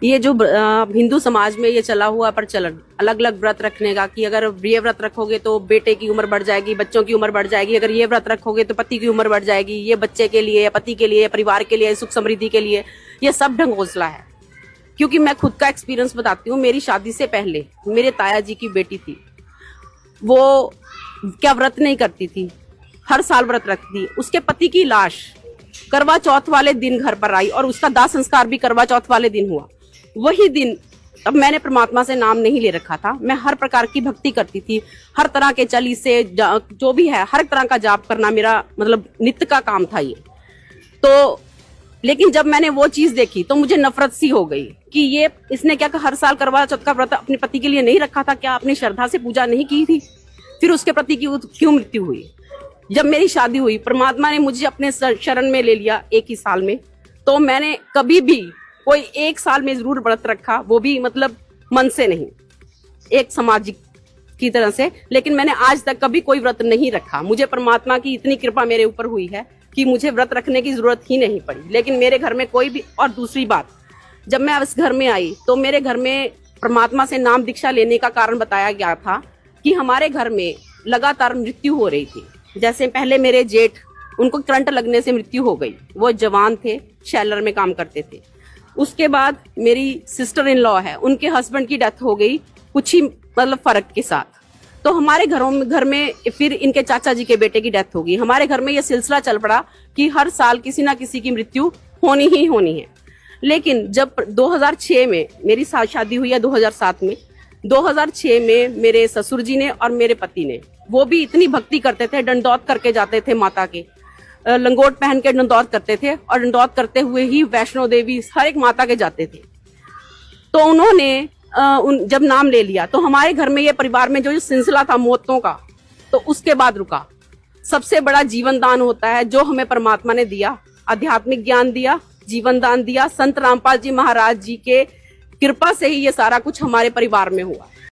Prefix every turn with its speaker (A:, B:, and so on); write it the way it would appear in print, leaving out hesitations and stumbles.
A: ये जो हिंदू समाज में ये चला हुआ प्रचलन अलग अलग व्रत रखने का, कि अगर ये व्रत रखोगे तो बेटे की उम्र बढ़ जाएगी, बच्चों की उम्र बढ़ जाएगी, अगर ये व्रत रखोगे तो पति की उम्र बढ़ जाएगी, ये बच्चे के लिए, पति के लिए, परिवार के लिए, सुख समृद्धि के लिए, ये सब ढंगोसला है। क्योंकि मैं खुद का एक्सपीरियंस बताती हूँ। मेरी शादी से पहले मेरे ताया जी की बेटी थी, वो क्या व्रत नहीं करती थी, हर साल व्रत रखती थी। उसके पति की लाश करवा चौथ वाले दिन घर पर आई और उसका दाह संस्कार भी करवा चौथ वाले दिन हुआ। वही दिन, अब मैंने परमात्मा से नाम नहीं ले रखा था, मैं हर प्रकार की भक्ति करती थी, हर तरह के चली से जो भी है हर तरह का जाप करना मेरा मतलब नित्य का काम था ये। तो लेकिन जब मैंने वो चीज देखी तो मुझे नफरत सी हो गई कि ये इसने क्या हर साल करवा चौथ का व्रत अपने पति के लिए नहीं रखा था, क्या अपनी श्रद्धा से पूजा नहीं की थी, फिर उसके पति की क्यों मृत्यु हुई। जब मेरी शादी हुई, परमात्मा ने मुझे अपने शरण में ले लिया एक ही साल में, तो मैंने कभी भी कोई एक साल में जरूर व्रत रखा, वो भी मतलब मन से नहीं, एक सामाजिक की तरह से, लेकिन मैंने आज तक कभी कोई व्रत नहीं रखा। मुझे परमात्मा की इतनी कृपा मेरे ऊपर हुई है कि मुझे व्रत रखने की जरूरत ही नहीं पड़ी। लेकिन मेरे घर में कोई भी, और दूसरी बात, जब मैं इस घर में आई तो मेरे घर में परमात्मा से नाम दीक्षा लेने का कारण बताया गया था कि हमारे घर में लगातार मृत्यु हो रही थी। जैसे पहले मेरे जेठ, उनको करंट लगने से मृत्यु हो गई, वो जवान थे, शैलर में काम करते थे। उसके बाद मेरी सिस्टर इन लॉ है, उनके हस्बैंड की डेथ हो गई कुछ ही मतलब फर्क के साथ। तो हमारे घर में फिर इनके चाचा जी के बेटे की डेथ हो गई। हमारे घर में ये सिलसिला चल पड़ा कि हर साल किसी ना किसी की मृत्यु होनी ही होनी है। लेकिन जब 2006 में मेरी शादी हुई है, 2007 में, 2006 में मेरे ससुर जी ने और मेरे पति ने, वो भी इतनी भक्ति करते थे, दंडौत करके जाते थे माता के, लंगोट पहन के दंडौत करते थे, और दंडौत करते हुए ही वैष्णो देवी हर एक माता के जाते थे। तो उन्होंने जब नाम ले लिया तो हमारे घर में, ये परिवार में जो सिलसिला था मौतों का, तो उसके बाद रुका। सबसे बड़ा जीवन दान होता है जो हमें परमात्मा ने दिया, आध्यात्मिक ज्ञान दिया, जीवन दान दिया। संत रामपाल जी महाराज जी के कृपा से ही ये सारा कुछ हमारे परिवार में हुआ।